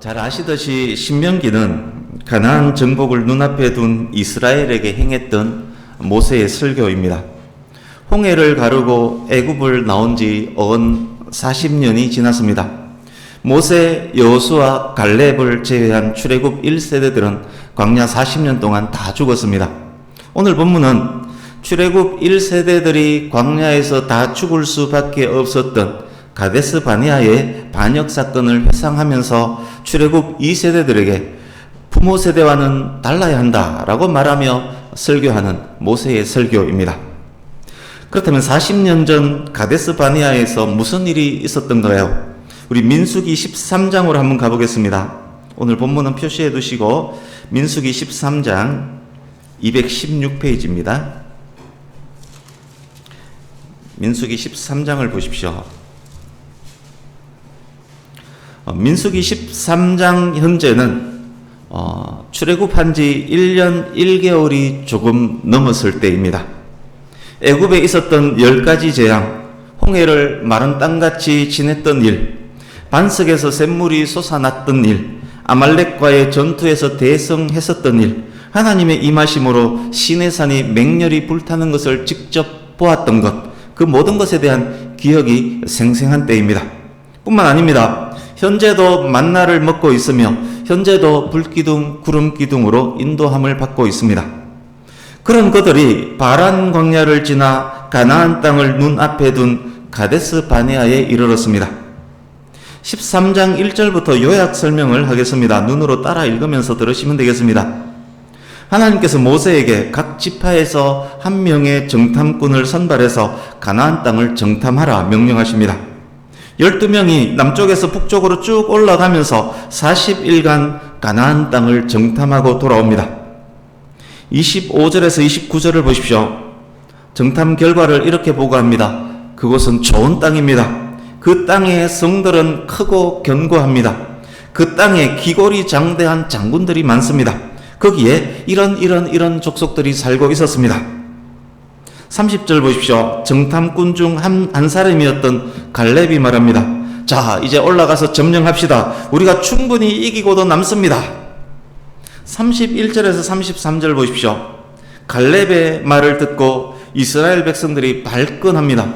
잘 아시듯이 신명기는 가나안 정복을 눈앞에 둔 이스라엘에게 행했던 모세의 설교입니다. 홍해를 가르고 애굽을 나온 지 어언 40년이 지났습니다. 모세, 여호수아, 갈렙을 제외한 출애굽 1세대들은 광야 40년 동안 다 죽었습니다. 오늘 본문은 출애굽 1세대들이 광야에서 다 죽을 수밖에 없었던 가데스 바네아의 반역 사건을 회상하면서 출애굽 2세대들에게 부모 세대와는 달라야 한다라고 말하며 설교하는 모세의 설교입니다. 그렇다면 40년 전 가데스 바네아에서 무슨 일이 있었던가요? 우리 민수기 13장으로 한번 가보겠습니다. 오늘 본문은 표시해 두시고 민수기 13장 216페이지입니다. 민수기 13장을 보십시오. 민수기 13장 현재는 출애굽한 지 1년 1개월이 조금 넘었을 때입니다. 애굽에 있었던 10가지 재앙, 홍해를 마른 땅같이 지냈던 일, 반석에서 샘물이 솟아났던 일, 아말렉과의 전투에서 대성했었던 일, 하나님의 임하심으로 시내산이 맹렬히 불타는 것을 직접 보았던 것, 그 모든 것에 대한 기억이 생생한 때입니다. 뿐만 아닙니다. 현재도 만나를 먹고 있으며 현재도 불기둥, 구름기둥으로 인도함을 받고 있습니다. 그런 그들이 바란 광야를 지나 가나안 땅을 눈앞에 둔 가데스 바네아에 이르렀습니다. 13장 1절부터 요약 설명을 하겠습니다. 눈으로 따라 읽으면서 들으시면 되겠습니다. 하나님께서 모세에게 각 지파에서 한 명의 정탐꾼을 선발해서 가나안 땅을 정탐하라 명령하십니다. 12명이 남쪽에서 북쪽으로 쭉 올라가면서 40일간 가나안 땅을 정탐하고 돌아옵니다. 25절에서 29절을 보십시오. 정탐 결과를 이렇게 보고합니다. 그곳은 좋은 땅입니다. 그 땅의 성들은 크고 견고합니다. 그 땅에 기골이 장대한 장군들이 많습니다. 거기에 이런 족속들이 살고 있었습니다. 30절 보십시오. 정탐꾼 중 한 사람이었던 갈렙이 말합니다. 자, 이제 올라가서 점령합시다. 우리가 충분히 이기고도 남습니다. 31절에서 33절 보십시오. 갈렙의 말을 듣고 이스라엘 백성들이 발끈합니다.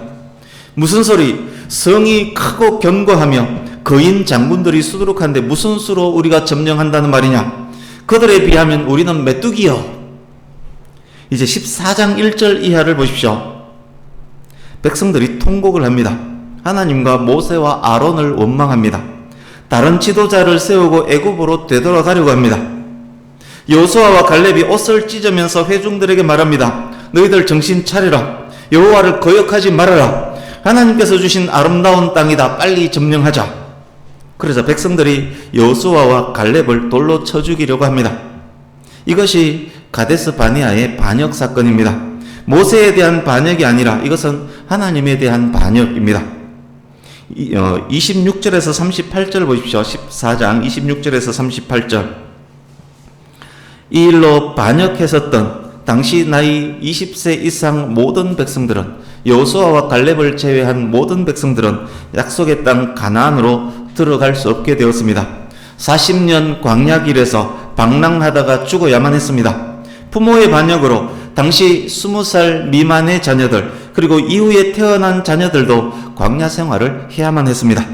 무슨 소리? 성이 크고 견고하며 거인 장군들이 수두룩한데 무슨 수로 우리가 점령한다는 말이냐? 그들에 비하면 우리는 메뚜기요. 이제 14장 1절 이하를 보십시오. 백성들이 통곡을 합니다. 하나님과 모세와 아론을 원망합니다. 다른 지도자를 세우고 애굽으로 되돌아가려고 합니다. 여호수아와 갈렙이 옷을 찢으면서 회중들에게 말합니다. 너희들 정신 차리라. 여호와를 거역하지 말아라. 하나님께서 주신 아름다운 땅이다. 빨리 점령하자. 그래서 백성들이 여호수아와 갈렙을 돌로 쳐 죽이려고 합니다. 이것이 가데스 바네아의 반역 사건입니다. 모세에 대한 반역이 아니라 이것은 하나님에 대한 반역입니다. 26절에서 38절 보십시오. 14장 26절에서 38절. 이 일로 반역했었던 당시 나이 20세 이상 모든 백성들은, 여호수아와 갈렙을 제외한 모든 백성들은 약속의 땅 가나안으로 들어갈 수 없게 되었습니다. 40년 광야길에서 방랑하다가 죽어야만 했습니다. 부모의 반역으로 당시 20살 미만의 자녀들, 그리고 이후에 태어난 자녀들도 광야 생활을 해야만 했습니다.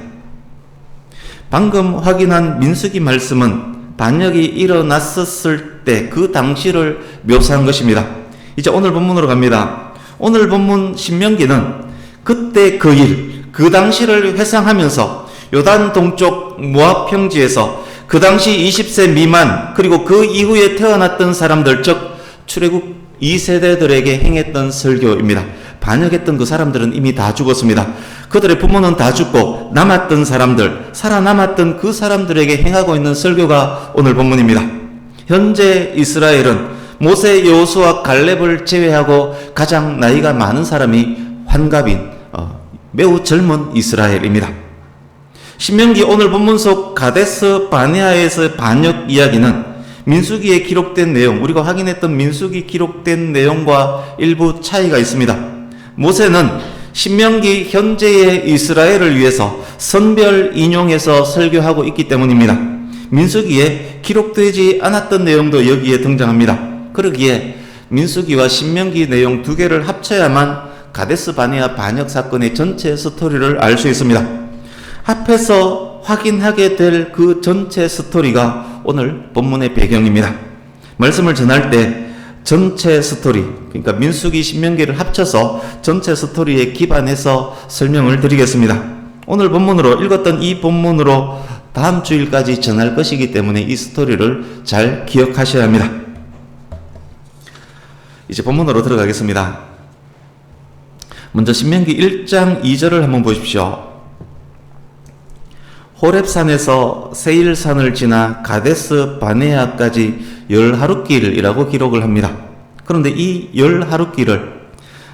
방금 확인한 민수기 말씀은 반역이 일어났었을 때 그 당시를 묘사한 것입니다. 이제 오늘 본문으로 갑니다. 오늘 본문 신명기는 그때 그 일, 그 당시를 회상하면서 요단 동쪽 모압 평지에서 그 당시 20세 미만, 그리고 그 이후에 태어났던 사람들, 즉 출애굽 2세대들에게 행했던 설교입니다. 반역했던 그 사람들은 이미 다 죽었습니다. 그들의 부모는 다 죽고 남았던 사람들, 살아남았던 그 사람들에게 행하고 있는 설교가 오늘 본문입니다. 현재 이스라엘은 모세, 여호수아, 갈렙을 제외하고 가장 나이가 많은 사람이 환갑인 매우 젊은 이스라엘입니다. 신명기 오늘 본문 속 가데스 바네아에서 반역 이야기는 민수기에 기록된 내용, 우리가 확인했던 민수기 기록된 내용과 일부 차이가 있습니다. 모세는 신명기 현재의 이스라엘을 위해서 선별 인용해서 설교하고 있기 때문입니다. 민수기에 기록되지 않았던 내용도 여기에 등장합니다. 그러기에 민수기와 신명기 내용 두 개를 합쳐야만 가데스 바네아 반역 사건의 전체 스토리를 알 수 있습니다. 합해서 확인하게 될 그 전체 스토리가 오늘 본문의 배경입니다. 말씀을 전할 때 전체 스토리, 그러니까 민수기 신명기를 합쳐서 전체 스토리에 기반해서 설명을 드리겠습니다. 오늘 본문으로 읽었던 이 본문으로 다음 주일까지 전할 것이기 때문에 이 스토리를 잘 기억하셔야 합니다. 이제 본문으로 들어가겠습니다. 먼저 신명기 1장 2절을 한번 보십시오. 호렙산에서 세일산을 지나 가데스 바네아까지 10하룻길이라고 기록을 합니다. 그런데 이 10하룻길을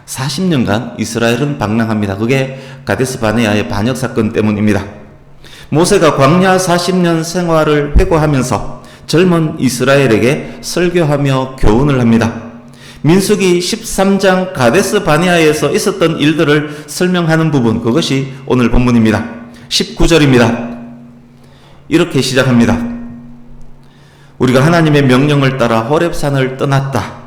40년간 이스라엘은 방랑합니다. 그게 가데스 바네아의 반역 사건 때문입니다. 모세가 광야 40년 생활을 회고하면서 젊은 이스라엘에게 설교하며 교훈을 합니다. 민수기 13장 가데스 바네아에서 있었던 일들을 설명하는 부분, 그것이 오늘 본문입니다. 19절입니다. 이렇게 시작합니다. 우리가 하나님의 명령을 따라 호렙산을 떠났다.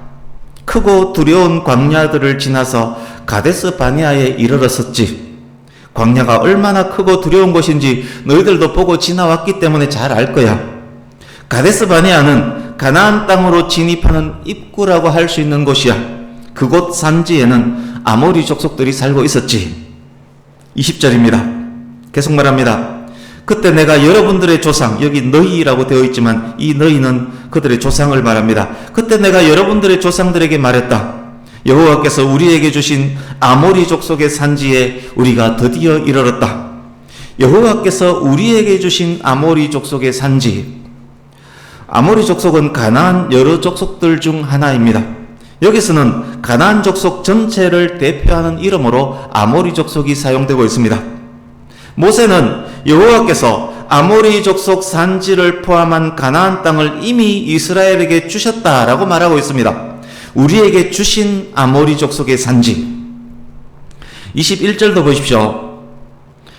크고 두려운 광야들을 지나서 가데스 바네아에 이르렀었지. 광야가 얼마나 크고 두려운 곳인지 너희들도 보고 지나왔기 때문에 잘 알 거야. 가데스 바네아는 가나안 땅으로 진입하는 입구라고 할 수 있는 곳이야. 그곳 산지에는 아모리 족속들이 살고 있었지. 20절입니다. 계속 말합니다. 그때 내가 여러분들의 조상, 여기 너희라고 되어 있지만 이 너희는 그들의 조상을 말합니다. 그때 내가 여러분들의 조상들에게 말했다. 여호와께서 우리에게 주신 아모리 족속의 산지에 우리가 드디어 이르렀다. 여호와께서 우리에게 주신 아모리 족속의 산지. 아모리 족속은 가나안 여러 족속들 중 하나입니다. 여기서는 가나안 족속 전체를 대표하는 이름으로 아모리 족속이 사용되고 있습니다. 모세는 여호와께서 아모리 족속 산지를 포함한 가나안 땅을 이미 이스라엘에게 주셨다라고 말하고 있습니다. 우리에게 주신 아모리 족속의 산지. 21절도 보십시오.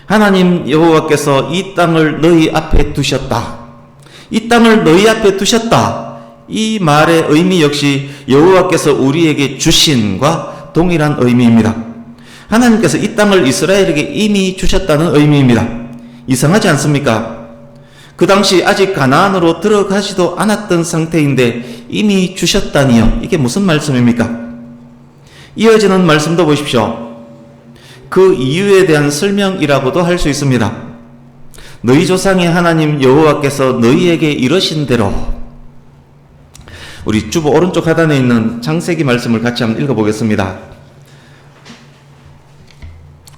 하나님 여호와께서 이 땅을 너희 앞에 두셨다. 이 땅을 너희 앞에 두셨다. 이 말의 의미 역시 여호와께서 우리에게 주신과 동일한 의미입니다. 하나님께서 이 땅을 이스라엘에게 이미 주셨다는 의미입니다. 이상하지 않습니까? 그 당시 아직 가나안으로 들어가지도 않았던 상태인데 이미 주셨다니요. 이게 무슨 말씀입니까? 이어지는 말씀도 보십시오. 그 이유에 대한 설명이라고도 할 수 있습니다. 너희 조상의 하나님 여호와께서 너희에게 이러신 대로. 우리 주보 오른쪽 하단에 있는 창세기 말씀을 같이 한번 읽어보겠습니다.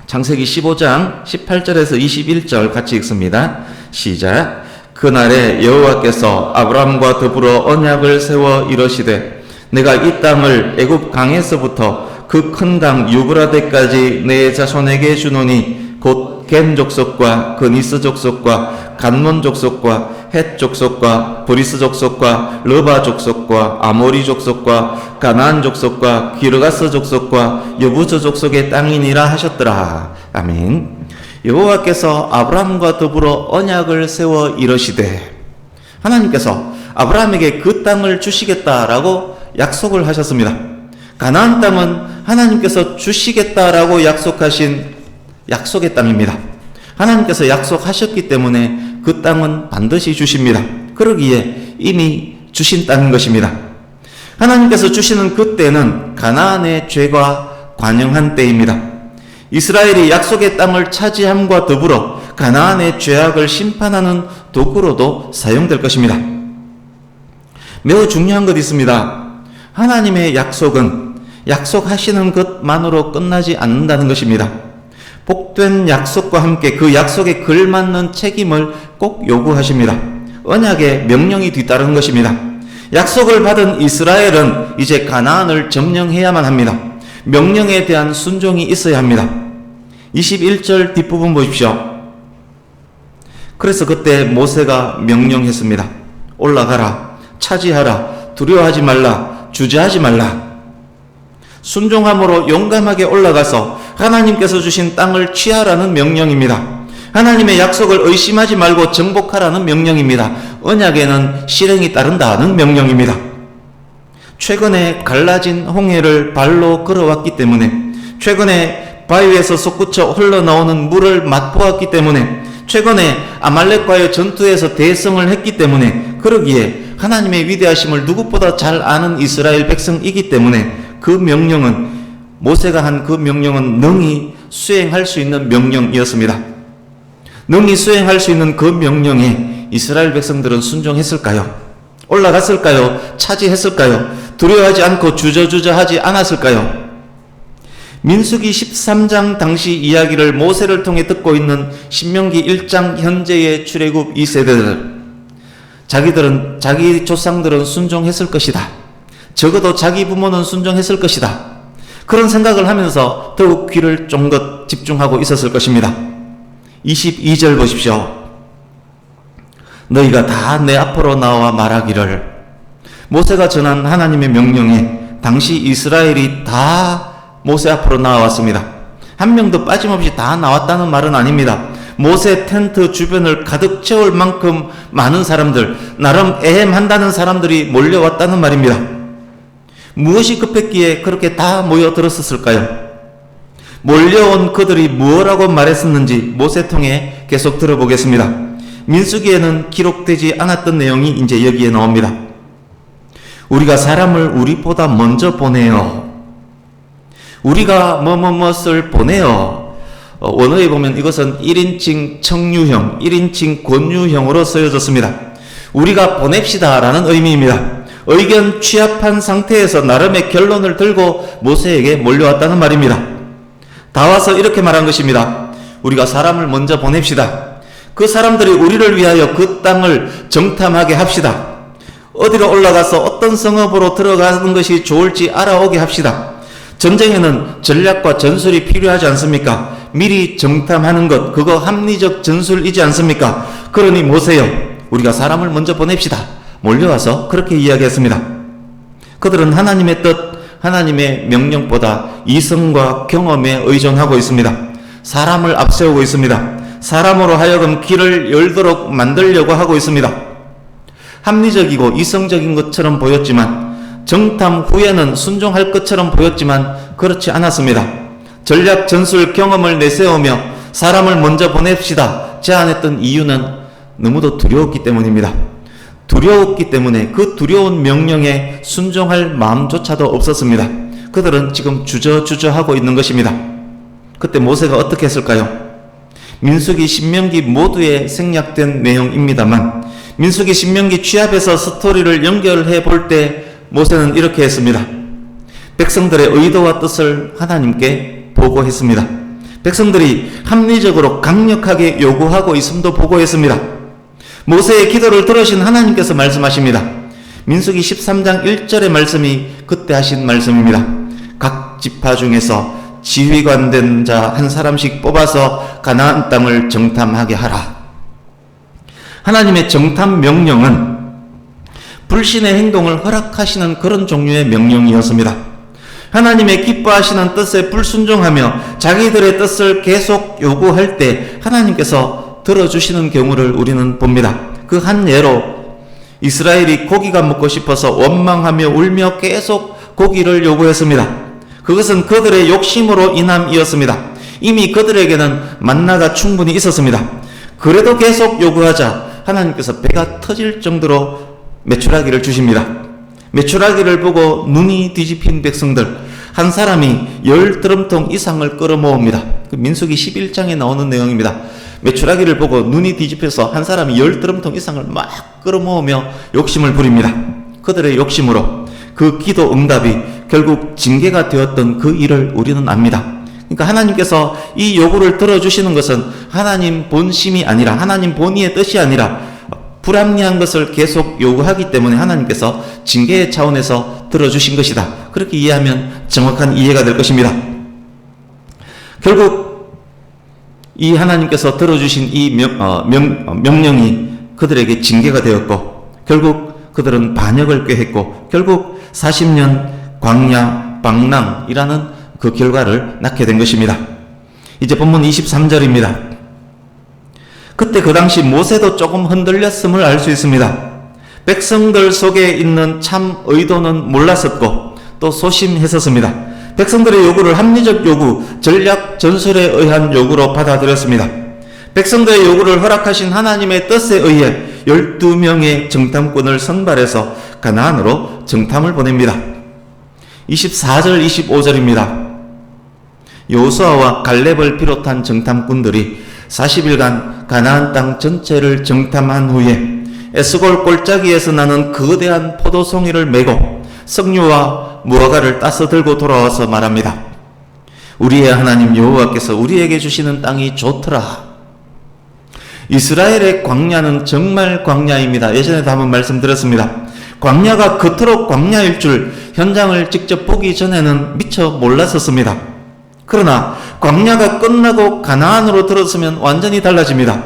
창세기 15장 18절에서 21절 같이 읽습니다. 시작. 그날에 여호와께서 아브라함과 더불어 언약을 세워 이러시되 내가 이 땅을 애굽 강에서부터 그 큰 강 유브라데까지 내 자손에게 주노니 곧 겐 족속과 그니스 족속과 간몬 족속과 헷 족속과 브리스 족속과 르바 족속과 아모리 족속과 가나안 족속과 기르가스 족속과 여부스 족속의 땅이니라 하셨더라. 아멘. 여호와께서 아브라함과 더불어 언약을 세워 이러시되, 하나님께서 아브라함에게 그 땅을 주시겠다라고 약속을 하셨습니다. 가나안 땅은 하나님께서 주시겠다라고 약속하신 약속의 땅입니다. 하나님께서 약속하셨기 때문에 그 땅은 반드시 주십니다. 그러기에 이미 주신 땅인 것입니다. 하나님께서 주시는 그 때는 가나안의 죄가 관영한 때입니다. 이스라엘이 약속의 땅을 차지함과 더불어 가나안의 죄악을 심판하는 도구로도 사용될 것입니다. 매우 중요한 것이 있습니다. 하나님의 약속은 약속하시는 것만으로 끝나지 않는다는 것입니다. 복된 약속과 함께 그 약속에 걸맞는 책임을 꼭 요구하십니다. 언약의 명령이 뒤따르는 것입니다. 약속을 받은 이스라엘은 이제 가나안을 점령해야만 합니다. 명령에 대한 순종이 있어야 합니다. 21절 뒷부분 보십시오. 그래서 그때 모세가 명령했습니다. 올라가라, 차지하라, 두려워하지 말라, 주저하지 말라. 순종함으로 용감하게 올라가서 하나님께서 주신 땅을 취하라는 명령입니다. 하나님의 약속을 의심하지 말고 정복하라는 명령입니다. 언약에는 실행이 따른다는 명령입니다. 최근에 갈라진 홍해를 발로 걸어왔기 때문에, 최근에 바위에서 솟구쳐 흘러나오는 물을 맛보았기 때문에, 최근에 아말렉과의 전투에서 대성을 했기 때문에, 그러기에 하나님의 위대하심을 누구보다 잘 아는 이스라엘 백성이기 때문에 그 명령은, 모세가 한 그 명령은 능히 수행할 수 있는 명령이었습니다. 능히 수행할 수 있는 그 명령에 이스라엘 백성들은 순종했을까요? 올라갔을까요? 차지했을까요? 두려워하지 않고 주저주저하지 않았을까요? 민수기 13장 당시 이야기를 모세를 통해 듣고 있는 신명기 1장 현재의 출애굽 2세대들, 자기 조상들은 순종했을 것이다. 적어도 자기 부모는 순종했을 것이다. 그런 생각을 하면서 더욱 귀를 쫑긋 집중하고 있었을 것입니다. 22절 보십시오. 너희가 다 내 앞으로 나와 말하기를. 모세가 전한 하나님의 명령에 당시 이스라엘이 다 모세 앞으로 나왔습니다. 한 명도 빠짐없이 다 나왔다는 말은 아닙니다. 모세 텐트 주변을 가득 채울 만큼 많은 사람들, 나름 애헴한다는 사람들이 몰려왔다는 말입니다. 무엇이 급했기에 그렇게 다 모여들었을까요? 몰려온 그들이 무엇라고 말했었는지 모세 통해 계속 들어보겠습니다. 민수기에는 기록되지 않았던 내용이 이제 여기에 나옵니다. 우리가 사람을 우리보다 먼저 보내요. 우리가 뭐뭐뭇을 보내요. 원어에 보면 이것은 1인칭 청유형, 1인칭 권유형으로 쓰여졌습니다. 우리가 보냅시다 라는 의미입니다. 의견 취합한 상태에서 나름의 결론을 들고 모세에게 몰려왔다는 말입니다. 다 와서 이렇게 말한 것입니다. 우리가 사람을 먼저 보냅시다. 그 사람들이 우리를 위하여 그 땅을 정탐하게 합시다. 어디로 올라가서 어떤 성읍으로 들어가는 것이 좋을지 알아오게 합시다. 전쟁에는 전략과 전술이 필요하지 않습니까? 미리 정탐하는 것, 그거 합리적 전술이지 않습니까? 그러니 모세여, 우리가 사람을 먼저 보냅시다. 몰려와서 그렇게 이야기했습니다. 그들은 하나님의 뜻, 하나님의 명령보다 이성과 경험에 의존하고 있습니다. 사람을 앞세우고 있습니다. 사람으로 하여금 길을 열도록 만들려고 하고 있습니다. 합리적이고 이성적인 것처럼 보였지만, 정탐 후에는 순종할 것처럼 보였지만 그렇지 않았습니다. 전략, 전술, 경험을 내세우며 사람을 먼저 보냅시다 제안했던 이유는 너무도 두려웠기 때문입니다. 두려웠기 때문에 그 두려운 명령에 순종할 마음조차도 없었습니다. 그들은 지금 주저주저하고 있는 것입니다. 그때 모세가 어떻게 했을까요? 민수기, 신명기 모두에 생략된 내용입니다만, 민수기, 신명기 취합해서 스토리를 연결해 볼 때 모세는 이렇게 했습니다. 백성들의 의도와 뜻을 하나님께 보고했습니다. 백성들이 합리적으로 강력하게 요구하고 있음도 보고했습니다. 모세의 기도를 들으신 하나님께서 말씀하십니다. 민수기 13장 1절의 말씀이 그때 하신 말씀입니다. 각 지파 중에서 지휘관 된 자 한 사람씩 뽑아서 가나안 땅을 정탐하게 하라. 하나님의 정탐 명령은 불신의 행동을 허락하시는 그런 종류의 명령이었습니다. 하나님의 기뻐하시는 뜻에 불순종하며 자기들의 뜻을 계속 요구할 때 하나님께서 들어주시는 경우를 우리는 봅니다. 그 한 예로 이스라엘이 고기가 먹고 싶어서 원망하며 울며 계속 고기를 요구했습니다. 그것은 그들의 욕심으로 인함이었습니다. 이미 그들에게는 만나가 충분히 있었습니다. 그래도 계속 요구하자 하나님께서 배가 터질 정도로 메추라기를 주십니다. 메추라기를 보고 눈이 뒤집힌 백성들, 한 사람이 10드럼통 이상을 끌어모읍니다. 민수기 11장에 나오는 내용입니다. 메추라기를 보고 눈이 뒤집혀서 한 사람이 10드럼통 이상을 막 끌어모으며 욕심을 부립니다. 그들의 욕심으로 그 기도 응답이 결국 징계가 되었던 그 일을 우리는 압니다. 그러니까 하나님께서 이 요구를 들어주시는 것은 하나님 본심이 아니라, 하나님 본의의 뜻이 아니라 불합리한 것을 계속 요구하기 때문에 하나님께서 징계의 차원에서 들어주신 것이다. 그렇게 이해하면 정확한 이해가 될 것입니다. 결국 이 하나님께서 들어주신 이 명령이 그들에게 징계가 되었고, 결국 그들은 반역을 꾀했고, 결국 40년 광야 방랑이라는 그 결과를 낳게 된 것입니다. 이제 본문 23절입니다. 그때 그 당시 모세도 조금 흔들렸음을 알 수 있습니다. 백성들 속에 있는 참 의도는 몰랐었고 또 소심했었습니다. 백성들의 요구를 합리적 요구, 전략 전술에 의한 요구로 받아들였습니다. 백성들의 요구를 허락하신 하나님의 뜻에 의해 12명의 정탐꾼을 선발해서 가나안으로 정탐을 보냅니다. 24절 25절입니다. 여호수아와 갈렙을 비롯한 정탐꾼들이 40일간 가나안 땅 전체를 정탐한 후에 에스골 골짜기에서 나는 거대한 포도송이를 메고 석류와 무화과를 따서 들고 돌아와서 말합니다. 우리의 하나님 여호와께서 우리에게 주시는 땅이 좋더라. 이스라엘의 광야는 정말 광야입니다. 예전에도 한번 말씀드렸습니다. 광야가 그토록 광야일 줄 현장을 직접 보기 전에는 미처 몰랐었습니다. 그러나 광야가 끝나고 가나안으로 들어서면 완전히 달라집니다.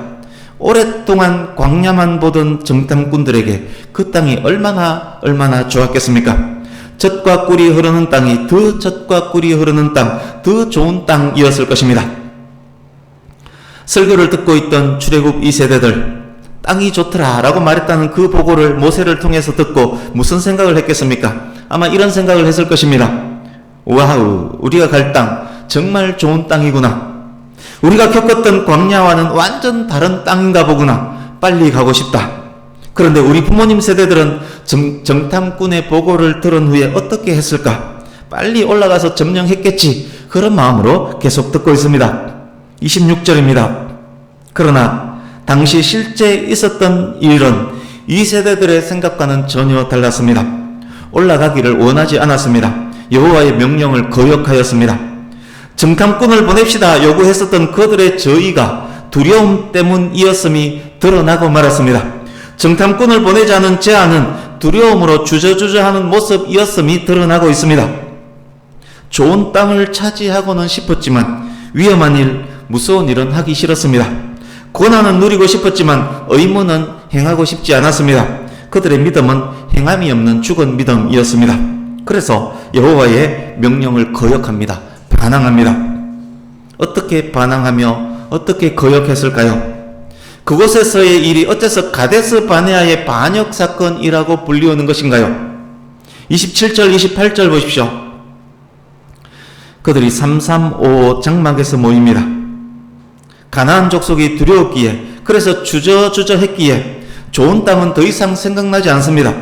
오랫동안 광야만 보던 정탐꾼들에게 그 땅이 얼마나 좋았겠습니까? 젖과 꿀이 흐르는 땅이 더 젖과 꿀이 흐르는 땅, 더 좋은 땅이었을 것입니다. 설교를 듣고 있던 출애굽 2세대들, 땅이 좋더라 라고 말했다는 그 보고를 모세를 통해서 듣고 무슨 생각을 했겠습니까? 아마 이런 생각을 했을 것입니다. 와우, 우리가 갈 땅 정말 좋은 땅이구나. 우리가 겪었던 광야와는 완전 다른 땅인가 보구나. 빨리 가고 싶다. 그런데 우리 부모님 세대들은 정탐꾼의 보고를 들은 후에 어떻게 했을까? 빨리 올라가서 점령했겠지. 그런 마음으로 계속 듣고 있습니다. 26절입니다. 그러나 당시 실제 있었던 일은 이 세대들의 생각과는 전혀 달랐습니다. 올라가기를 원하지 않았습니다. 여호와의 명령을 거역하였습니다. 정탐꾼을 보냅시다 요구했었던 그들의 저의가 두려움 때문이었음이 드러나고 말았습니다. 정탐꾼을 보내자는 제안은 두려움으로 주저주저하는 모습이었음이 드러나고 있습니다. 좋은 땅을 차지하고는 싶었지만 위험한 일, 무서운 일은 하기 싫었습니다. 고난은 누리고 싶었지만 의무는 행하고 싶지 않았습니다. 그들의 믿음은 행함이 없는 죽은 믿음이었습니다. 그래서 여호와의 명령을 거역합니다. 반항합니다. 어떻게 반항하며 어떻게 거역했을까요? 그곳에서의 일이 어째서 가데스 바네아의 반역 사건이라고 불리우는 것인가요? 27절 28절 보십시오. 그들이 335 장막에서 모입니다. 가나안 족속이 두려웠기에, 그래서 주저주저했기에 좋은 땅은 더 이상 생각나지 않습니다.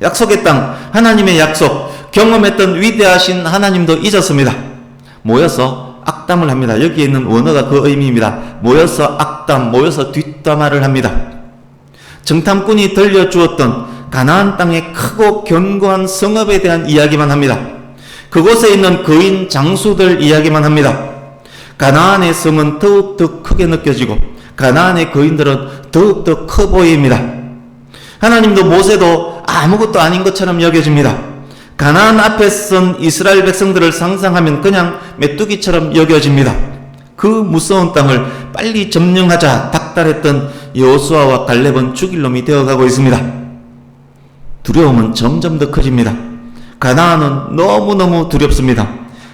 약속의 땅, 하나님의 약속, 경험했던 위대하신 하나님도 잊었습니다. 모여서 악담을 합니다. 여기에 있는 원어가 그 의미입니다. 모여서 악담, 모여서 뒷담화를 합니다. 정탐꾼이 들려주었던 가나안 땅의 크고 견고한 성읍에 대한 이야기만 합니다. 그곳에 있는 거인 장수들 이야기만 합니다. 가나안의 성은 더욱더 크게 느껴지고 가나안의 거인들은 더욱더 커 보입니다. 하나님도 모세도 아무것도 아닌 것처럼 여겨집니다. 가나안 앞에 선 이스라엘 백성들을 상상하면 그냥 메뚜기처럼 여겨집니다. 그 무서운 땅을 빨리 점령하자 닥달했던 여호수아와 갈렙은 죽일 놈이 되어가고 있습니다. 두려움은 점점 더 커집니다. 가나안은 너무너무 두렵습니다.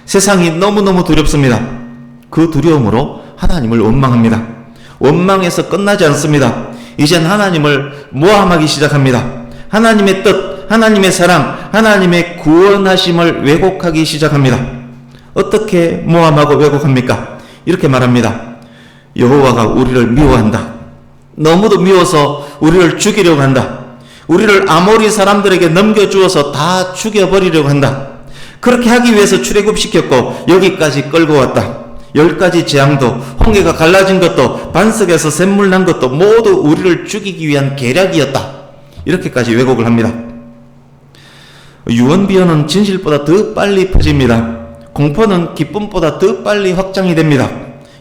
세상이 너무너무 두렵습니다. 그 두려움으로 하나님을 원망합니다. 원망해서 끝나지 않습니다. 이젠 하나님을 모함하기 시작합니다. 하나님의 뜻, 하나님의 사랑, 하나님의 구원하심을 왜곡하기 시작합니다. 어떻게 모함하고 왜곡합니까? 이렇게 말합니다. 여호와가 우리를 미워한다. 너무도 미워서 우리를 죽이려고 한다. 우리를 아모리 사람들에게 넘겨주어서 다 죽여버리려고 한다. 그렇게 하기 위해서 출애굽시켰고 여기까지 끌고 왔다. 10가지 재앙도, 홍해가 갈라진 것도, 반석에서 샘물 난 것도 모두 우리를 죽이기 위한 계략이었다. 이렇게까지 왜곡을 합니다. 유언비어는 진실보다 더 빨리 퍼집니다. 공포는 기쁨보다 더 빨리 확장이 됩니다.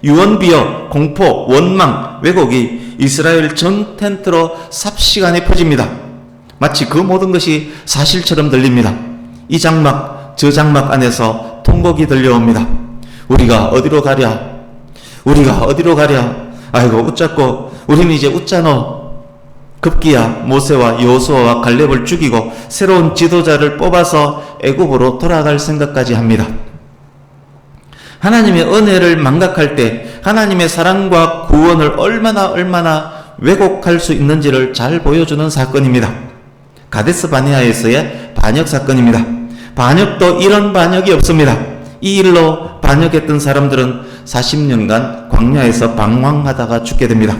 유언비어, 공포, 원망, 왜곡이 이스라엘 전 텐트로 삽시간에 퍼집니다. 마치 그 모든 것이 사실처럼 들립니다. 이 장막, 저 장막 안에서 통곡이 들려옵니다. 우리가 어디로 가랴? 우리가 어디로 가랴? 아이고 웃자고 우리는 이제 웃자노. 급기야 모세와 여호수아와 갈렙을 죽이고 새로운 지도자를 뽑아서 애굽으로 돌아갈 생각까지 합니다. 하나님의 은혜를 망각할 때 하나님의 사랑과 구원을 얼마나 왜곡할 수 있는지를 잘 보여주는 사건입니다. 가데스 바네아에서의 반역 사건입니다. 반역도 이런 반역이 없습니다. 이 일로 반역했던 사람들은 40년간 광야에서 방황하다가 죽게 됩니다.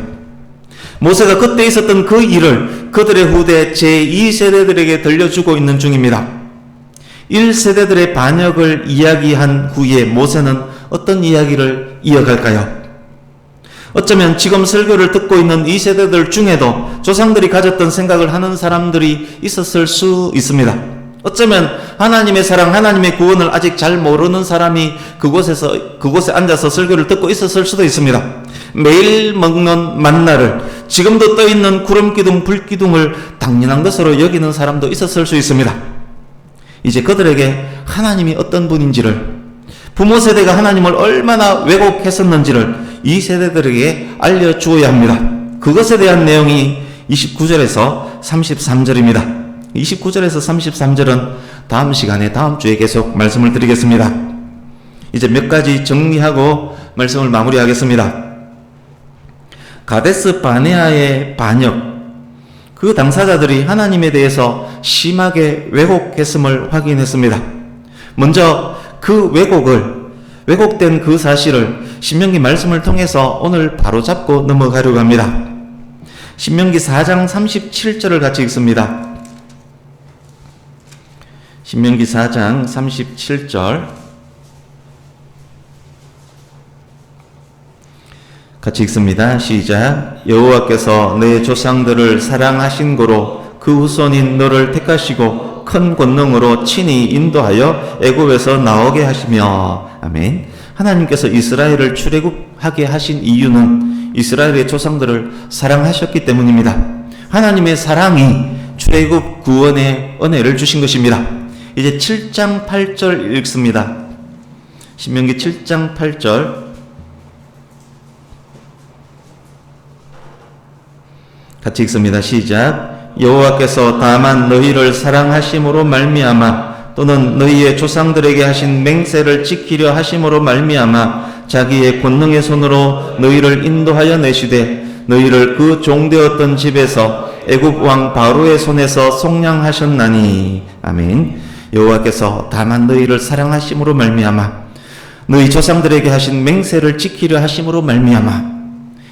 모세가 그때 있었던 그 일을 그들의 후대 제2세대들에게 들려주고 있는 중입니다. 1세대들의 반역을 이야기한 후에 모세는 어떤 이야기를 이어갈까요? 어쩌면 지금 설교를 듣고 있는 2세대들 중에도 조상들이 가졌던 생각을 하는 사람들이 있었을 수 있습니다. 어쩌면 하나님의 사랑, 하나님의 구원을 아직 잘 모르는 사람이 그곳에 앉아서 설교를 듣고 있었을 수도 있습니다. 매일 먹는 만나를, 지금도 떠있는 구름기둥, 불기둥을 당연한 것으로 여기는 사람도 있었을 수 있습니다. 이제 그들에게 하나님이 어떤 분인지를, 부모 세대가 하나님을 얼마나 왜곡했었는지를 이 세대들에게 알려주어야 합니다. 그것에 대한 내용이 29절에서 33절입니다. 29절에서 33절은 다음 시간에 다음 주에 계속 말씀을 드리겠습니다. 이제 몇 가지 정리하고 말씀을 마무리하겠습니다. 가데스 바네아의 반역, 그 당사자들이 하나님에 대해서 심하게 왜곡했음을 확인했습니다. 먼저 그 왜곡된 그 사실을 신명기 말씀을 통해서 오늘 바로잡고 넘어가려고 합니다. 신명기 4장 37절을 같이 읽습니다. 신명기 4장 37절 같이 읽습니다. 시작. 여호와께서 내 조상들을 사랑하신 고로 그 후손인 너를 택하시고 큰 권능으로 친히 인도하여 애굽에서 나오게 하시며. 아멘. 하나님께서 이스라엘을 출애굽하게 하신 이유는 이스라엘의 조상들을 사랑하셨기 때문입니다. 하나님의 사랑이 출애굽 구원의 은혜를 주신 것입니다. 이제 7장 8절 읽습니다. 신명기 7장 8절 같이 읽습니다. 시작. 여호와께서 다만 너희를 사랑하심으로 말미암아 또는 너희의 조상들에게 하신 맹세를 지키려 하심으로 말미암아 자기의 권능의 손으로 너희를 인도하여 내시되 너희를 그 종되었던 집에서 애굽 왕 바로의 손에서 속량하셨나니. 아멘. 여호와께서 다만 너희를 사랑하심으로 말미암아 너희 조상들에게 하신 맹세를 지키려 하심으로 말미암아.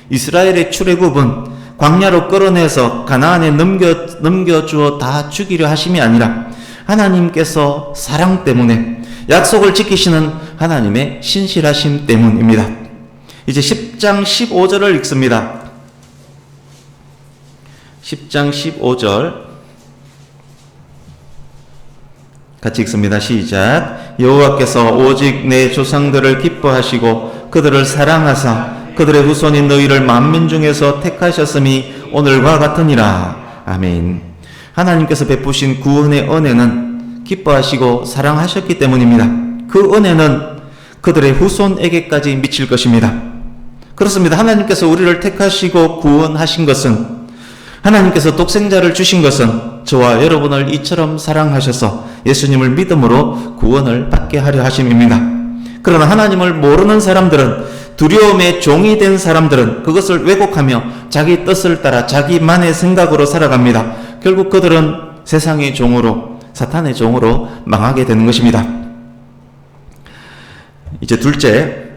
이스라엘의 출애굽은 광야로 끌어내서 가나안에 넘겨주어 다 죽이려 하심이 아니라 하나님께서 사랑 때문에, 약속을 지키시는 하나님의 신실하심 때문입니다. 이제 10장 15절을 읽습니다. 10장 15절 같이 읽습니다. 시작. 여호와께서 오직 내 조상들을 기뻐하시고 그들을 사랑하사 그들의 후손인 너희를 만민 중에서 택하셨음이 오늘과 같으니라. 아멘. 하나님께서 베푸신 구원의 은혜는 기뻐하시고 사랑하셨기 때문입니다. 그 은혜는 그들의 후손에게까지 미칠 것입니다. 그렇습니다. 하나님께서 우리를 택하시고 구원하신 것은, 하나님께서 독생자를 주신 것은 저와 여러분을 이처럼 사랑하셔서 예수님을 믿음으로 구원을 받게 하려 하심입니다. 그러나 하나님을 모르는 사람들은, 두려움의 종이 된 사람들은 그것을 왜곡하며 자기 뜻을 따라 자기만의 생각으로 살아갑니다. 결국 그들은 세상의 종으로, 사탄의 종으로 망하게 되는 것입니다. 이제 둘째,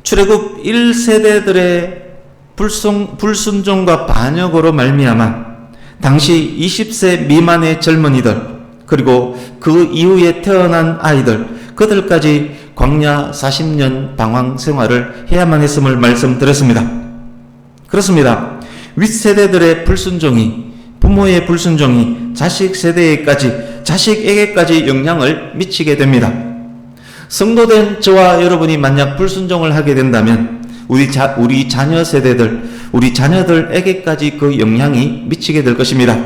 출애굽 1세대들의 불순종과 반역으로 말미암아 당시 20세 미만의 젊은이들, 그리고 그 이후에 태어난 아이들, 그들까지 광야 40년 방황 생활을 해야만 했음을 말씀드렸습니다. 그렇습니다. 윗세대들의 불순종이, 부모의 불순종이 자식에게까지 영향을 미치게 됩니다. 성도된 저와 여러분이 만약 불순종을 하게 된다면 우리 자녀 세대들, 우리 자녀들에게까지 그 영향이 미치게 될 것입니다.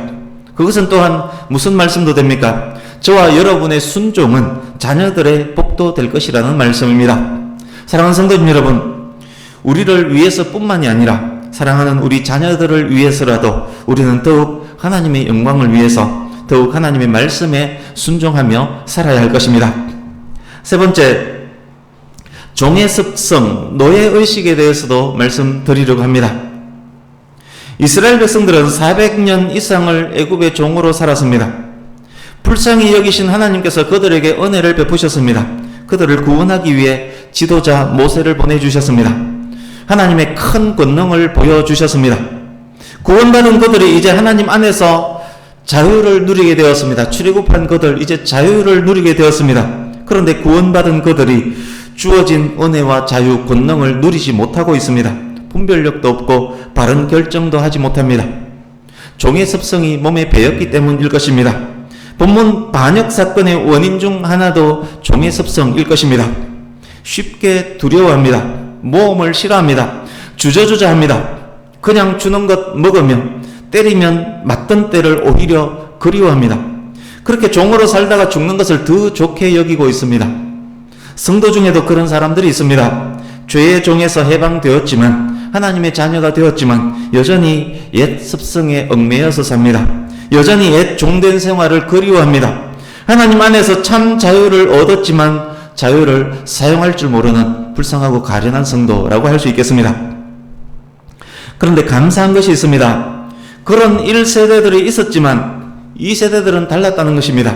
그것은 또한 무슨 말씀도 됩니까? 저와 여러분의 순종은 자녀들의 복도 될 것이라는 말씀입니다. 사랑하는 성도님 여러분, 우리를 위해서뿐만이 아니라 사랑하는 우리 자녀들을 위해서라도 우리는 더욱 하나님의 영광을 위해서 더욱 하나님의 말씀에 순종하며 살아야 할 것입니다. 세 번째, 종의 습성, 노예의식에 대해서도 말씀드리려고 합니다. 이스라엘 백성들은 400년 이상을 애굽의 종으로 살았습니다. 불쌍히 여기신 하나님께서 그들에게 은혜를 베푸셨습니다. 그들을 구원하기 위해 지도자 모세를 보내주셨습니다. 하나님의 큰 권능을 보여주셨습니다. 구원받은 그들이 이제 하나님 안에서 자유를 누리게 되었습니다. 출애굽한 그들 이제 자유를 누리게 되었습니다. 그런데 구원받은 그들이 주어진 은혜와 자유, 권능을 누리지 못하고 있습니다. 분별력도 없고 바른 결정도 하지 못합니다. 종의 습성이 몸에 배었기 때문일 것입니다. 본문 반역 사건의 원인 중 하나도 종의 습성일 것입니다. 쉽게 두려워합니다. 모험을 싫어합니다. 주저주저합니다. 그냥 주는 것 먹으면, 때리면 맞던 때를 오히려 그리워합니다. 그렇게 종으로 살다가 죽는 것을 더 좋게 여기고 있습니다. 성도 중에도 그런 사람들이 있습니다. 죄의 종에서 해방되었지만, 하나님의 자녀가 되었지만 여전히 옛 습성에 얽매여서 삽니다. 여전히 옛 종된 생활을 그리워합니다. 하나님 안에서 참 자유를 얻었지만 자유를 사용할 줄 모르는 불쌍하고 가련한 성도라고 할 수 있겠습니다. 그런데 감사한 것이 있습니다. 그런 1세대들이 있었지만 2세대들은 달랐다는 것입니다.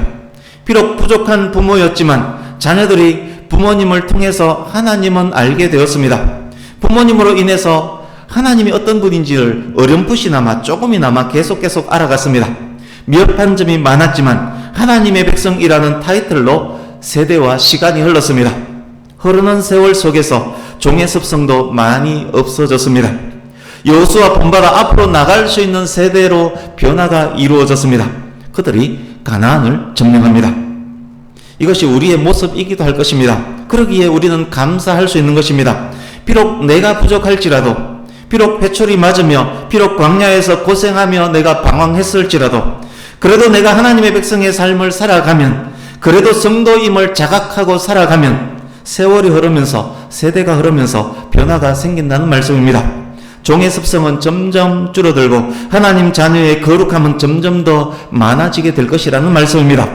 비록 부족한 부모였지만 자녀들이 부모님을 통해서 하나님은 알게 되었습니다. 부모님으로 인해서 하나님이 어떤 분인지를 어렴풋이나마 조금이나마 계속 알아갔습니다. 미흡한 점이 많았지만 하나님의 백성이라는 타이틀로 세대와 시간이 흘렀습니다. 흐르는 세월 속에서 종의 습성도 많이 없어졌습니다. 여호수아 본받아 앞으로 나갈 수 있는 세대로 변화가 이루어졌습니다. 그들이 가나안을 점령합니다. 이것이 우리의 모습이기도 할 것입니다. 그러기에 우리는 감사할 수 있는 것입니다. 비록 내가 부족할지라도, 비록 회초리 맞으며, 비록 광야에서 고생하며 내가 방황했을지라도, 그래도 내가 하나님의 백성의 삶을 살아가면, 그래도 성도임을 자각하고 살아가면 세월이 흐르면서, 세대가 흐르면서 변화가 생긴다는 말씀입니다. 종의 습성은 점점 줄어들고 하나님 자녀의 거룩함은 점점 더 많아지게 될 것이라는 말씀입니다.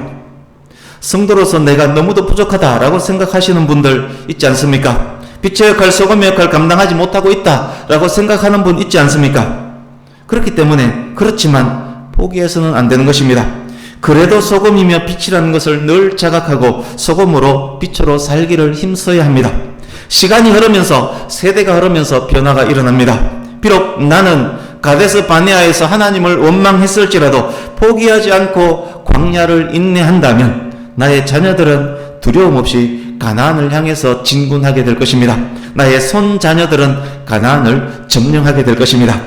성도로서 내가 너무도 부족하다라고 생각하시는 분들 있지 않습니까? 빛의 역할, 소금의 역할 감당하지 못하고 있다라고 생각하는 분 있지 않습니까? 그렇기 때문에 그렇지만 포기해서는 안 되는 것입니다. 그래도 소금이며 빛이라는 것을 늘 자각하고 소금으로 빛으로 살기를 힘써야 합니다. 시간이 흐르면서, 세대가 흐르면서 변화가 일어납니다. 비록 나는 가데스 바네아에서 하나님을 원망했을지라도 포기하지 않고 광야를 인내한다면 나의 자녀들은 두려움 없이 가나안을 향해서 진군하게 될 것입니다. 나의 손자녀들은 가나안을 점령하게 될 것입니다.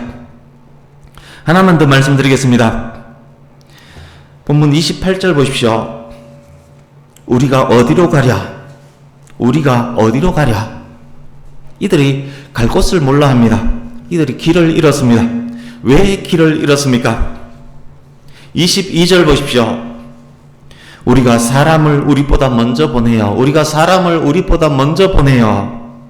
하나만 더 말씀드리겠습니다. 본문 28절 보십시오. 우리가 어디로 가랴? 우리가 어디로 가랴? 이들이 갈 곳을 몰라 합니다. 이들이 길을 잃었습니다. 왜 길을 잃었습니까? 22절 보십시오. 우리가 사람을 우리보다 먼저 보내요. 우리가 사람을 우리보다 먼저 보내요.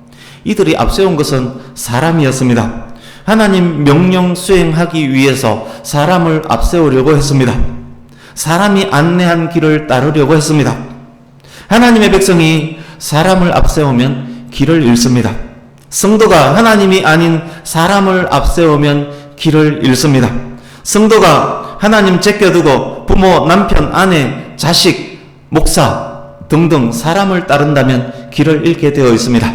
이들이 앞세운 것은 사람이었습니다. 하나님 명령 수행하기 위해서 사람을 앞세우려고 했습니다. 사람이 안내한 길을 따르려고 했습니다. 하나님의 백성이 사람을 앞세우면 길을 잃습니다. 성도가 하나님이 아닌 사람을 앞세우면 길을 잃습니다. 성도가 하나님 제껴두고 부모, 남편, 아내, 자식, 목사 등등 사람을 따른다면 길을 잃게 되어 있습니다.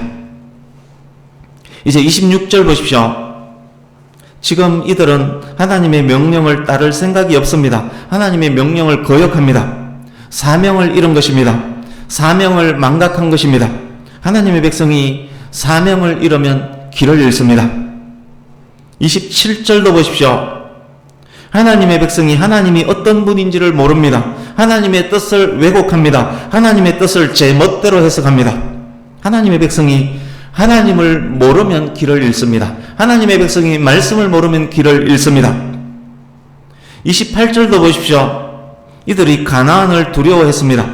이제 26절 보십시오. 지금 이들은 하나님의 명령을 따를 생각이 없습니다. 하나님의 명령을 거역합니다. 사명을 잃은 것입니다. 사명을 망각한 것입니다. 하나님의 백성이 사명을 잃으면 길을 잃습니다. 27절도 보십시오. 하나님의 백성이 하나님이 어떤 분인지를 모릅니다. 하나님의 뜻을 왜곡합니다. 하나님의 뜻을 제 멋대로 해석합니다. 하나님의 백성이 하나님을 모르면 길을 잃습니다. 하나님의 백성이 말씀을 모르면 길을 잃습니다. 28절도 보십시오. 이들이 가나안을 두려워했습니다.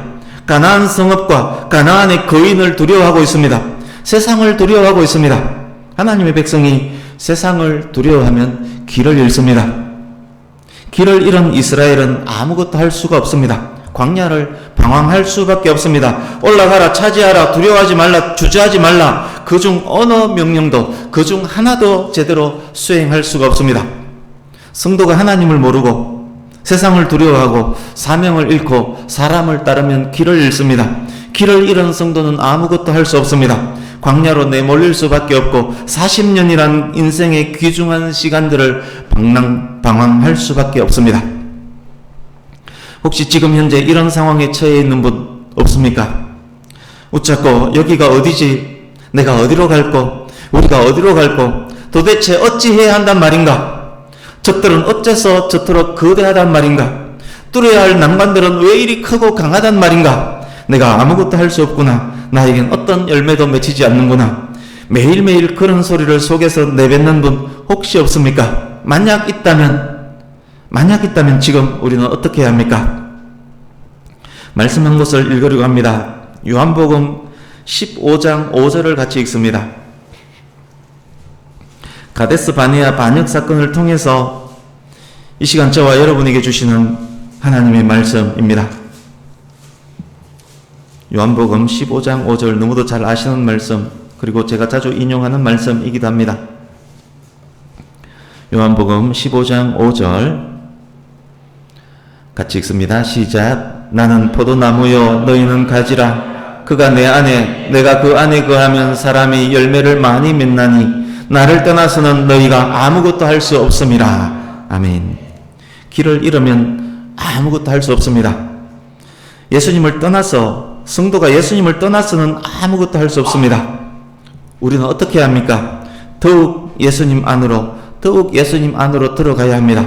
가나안 성읍과 가나안의 거인을 두려워하고 있습니다. 세상을 두려워하고 있습니다. 하나님의 백성이 세상을 두려워하면 길을 잃습니다. 길을 잃은 이스라엘은 아무것도 할 수가 없습니다. 광야를 방황할 수밖에 없습니다. 올라가라, 차지하라, 두려워하지 말라, 주저하지 말라. 그중 어느 명령도, 그중 하나도 제대로 수행할 수가 없습니다. 성도가 하나님을 모르고 세상을 두려워하고 사명을 잃고 사람을 따르면 길을 잃습니다. 길을 잃은 성도는 아무것도 할 수 없습니다. 광야로 내몰릴 수밖에 없고 40년이란 인생의 귀중한 시간들을 방황할 수밖에 없습니다. 혹시 지금 현재 이런 상황에 처해 있는 분 없습니까? 웃자고 여기가 어디지? 내가 어디로 갈고? 우리가 어디로 갈고? 도대체 어찌해야 한단 말인가? 적들은 어째서 저토록 거대하단 말인가? 뚫어야 할 난관들은 왜 이리 크고 강하단 말인가? 내가 아무것도 할 수 없구나. 나에겐 어떤 열매도 맺히지 않는구나. 매일매일 그런 소리를 속에서 내뱉는 분 혹시 없습니까? 만약 있다면 지금 우리는 어떻게 해야 합니까? 말씀 한 곳을 읽으려고 합니다. 요한복음 15장 5절을 같이 읽습니다. 가데스 바네아 반역 사건을 통해서 이 시간 저와 여러분에게 주시는 하나님의 말씀입니다. 요한복음 15장 5절, 너무도 잘 아시는 말씀, 그리고 제가 자주 인용하는 말씀이기도 합니다. 요한복음 15장 5절 같이 읽습니다. 시작. 나는 포도나무요 너희는 가지라. 그가 내 안에 내가 그 안에 거하면 사람이 열매를 많이 맺나니 나를 떠나서는 너희가 아무것도 할 수 없음이라. 아멘. 길을 잃으면 아무것도 할 수 없습니다. 예수님을 떠나서, 성도가 예수님을 떠나서는 아무것도 할 수 없습니다. 우리는 어떻게 해야 합니까? 더욱 예수님 안으로 들어가야 합니다.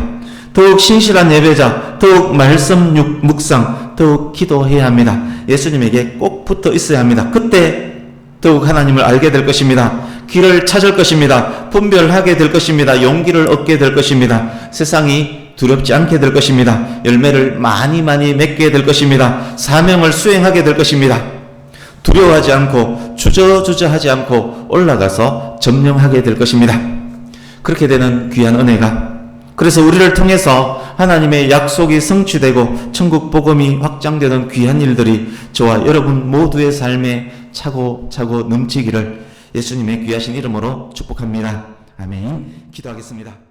더욱 신실한 예배자, 더욱 말씀 묵상, 더욱 기도해야 합니다. 예수님에게 꼭 붙어 있어야 합니다. 그때 더욱 하나님을 알게 될 것입니다. 길을 찾을 것입니다. 분별하게 될 것입니다. 용기를 얻게 될 것입니다. 세상이 두렵지 않게 될 것입니다. 열매를 많이 맺게 될 것입니다. 사명을 수행하게 될 것입니다. 두려워하지 않고 주저하지 않고 올라가서 점령하게 될 것입니다. 그렇게 되는 귀한 은혜가, 그래서 우리를 통해서 하나님의 약속이 성취되고 천국 복음이 확장되는 귀한 일들이 저와 여러분 모두의 삶에 차고차고 넘치기를 예수님의 귀하신 이름으로 축복합니다. 아멘. 기도하겠습니다.